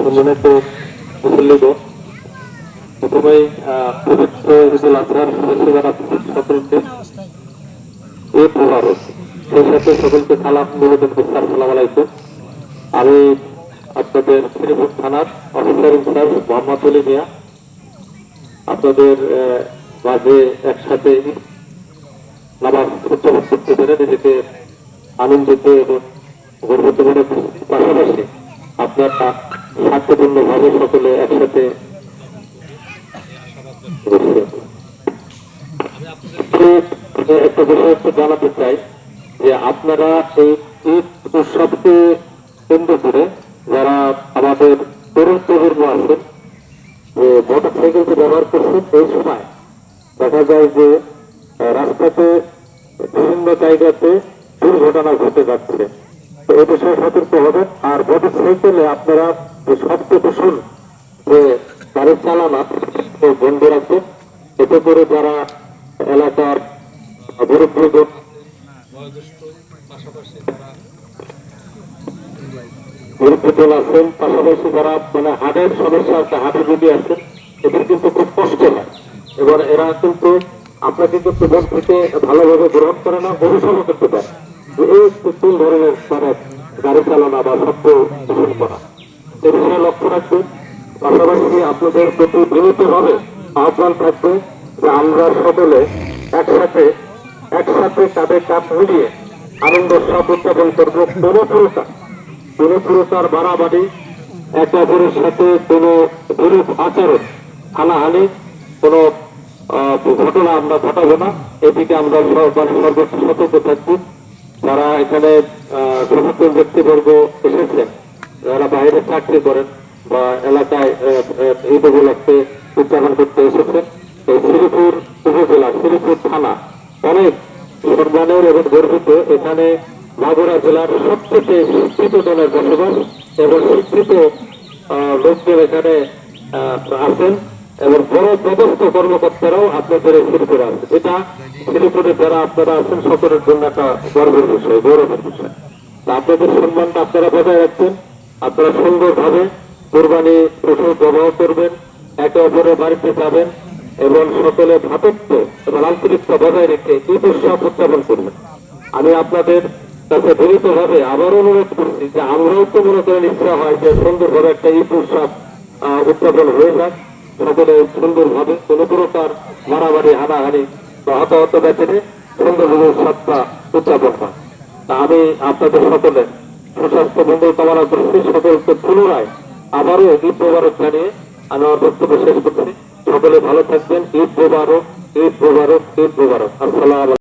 সম্মানিত মুসল্লিগণ, প্রথমেই পবিত্র ঈদুল আজহার শুভেচ্ছা জানাচ্ছি সকলকে। ঈদ মুবারক। সেই সাথে সকলকে সালাম নিবেদন করছি, আসসালামু আলাইকুম। আমি আপনাদের শ্রীপুর থানার অফিসার ইনচার্জ মোহাম্মদ আলী মিয়া আপনাদের মাঝে একসাথে নামাজ উদযাপন করতে পেরে নিজেকে আনন্দিত এবং গর্বিত মনে করছি। পাশাপাশি আপনারা শান্তিপূর্ণভাবে সকলে একসাথে একটা বিষয় একটু জানাতে চাই যে আপনারা এই ঈদ উৎসবকে কেন্দ্র করে যারা আমাদের তরুণ প্রজন্ম আছেন যে মোটর সাইকেলকে ব্যবহার করছেন, এই সময় দেখা যায় যে রাস্তাতে বিভিন্ন জায়গাতে দুর্ঘটনা ঘটে যাচ্ছে। তো এ বিষয়ে সতর্ক হবেন। আর মোটর সাইকেলে আপনারা যে শব্দ দূষণ যে গাড়ি চালানা বন্ধ রাখবেন, এতে করে যারা এলাকার মুরব্বীগণ গুরুত্বপূর্ণ আছেন, পাশাপাশি যারা মানে হার্টের সমস্যা আছে, হার্টের রোগী আছেন, এদের কিন্তু খুব কষ্ট হয় এবং এরা কিন্তু আপনাকে কিন্তু মন থেকে ভালোভাবে গ্রহণ করে না, অনুসরণ করতে পারে। এই কোন ধরনের মানে গাড়ি চালানো বা শব্দ দূষণ করা, এ বিষয়ে লক্ষ্য রাখবেন। পাশাপাশি আপনাদের প্রতি বিনীতভাবে আহ্বান থাকবে যে আমরা সকলে একসাথে কাঁধে কাঁধ মিলিয়ে আনন্দ সব উদযাপন করবো। কোনো পুরস্কার বাড়াবাড়ি, একে অপরের সাথে কোনো বিরূপ আচরণ, হানাহানি, কোনো ঘটনা আমরা ঘটাবো না। এদিকে আমরা সর্বোচ্চ সতর্ক থাকবো। যারা এখানে সমস্ত ব্যক্তিবর্গ এসেছেন, যারা বাইরে চাকরি করেন বা এলাকায় ঈদ উপলক্ষে উদযাপন করতে এসেছেন, এই শ্রীপুর উপজেলা শ্রীপুর থানা অনেক সম্মানের এবং গর্বিত। এখানে মাগুরা জেলার সবচেয়ে শিক্ষিত জনের বসবাস এবং শিক্ষিত লোকদের এখানে আছেন এবং বড় পদস্থ কর্মকর্তারাও আপনাদের শ্রীপুরে আছে। এটা শ্রীপুরে যারা আপনারা আছেন সকলের জন্য একটা গর্বের বিষয়, গৌরবের বিষয়। আপনাদের সম্মানটা আপনারা বজায় রাখবেন। আপনারা সুন্দরভাবে কোরবানি পশু জবাই করবেন, একে অপরের বাড়িতে যাবেন এবং সকলে ভ্রাতৃত্ব এবং আন্তরিকতা বজায় রেখে ঈদ উৎসব উদযাপন করবেন। আমি আপনাদের কাছে বিনীতভাবে আবার অনুরোধ করছি যে আমরাও তো মনে করেন ইচ্ছা হয় যে সুন্দরভাবে একটা ঈদ উৎসব উদযাপন হয়ে যাক, সকলে সুন্দরভাবে কোনো প্রকার মারামারি, হানাহানি বা হতাহত ব্যতীতে সুন্দরভাবে উৎসবটা উদযাপন হয়। তা আমি আপনাদের সকলে সুস্বাস্থ্য মঙ্গল কামনা করছি। সকলকে পুনরায় আবারও ঈদ মোবারক জানিয়ে আমি আমার বক্তব্য শেষ করছি। সকলে ভালো থাকবেন। ঈদ মোবারক, ঈদ মোবারক, ঈদ মোবারক। আসসালাম।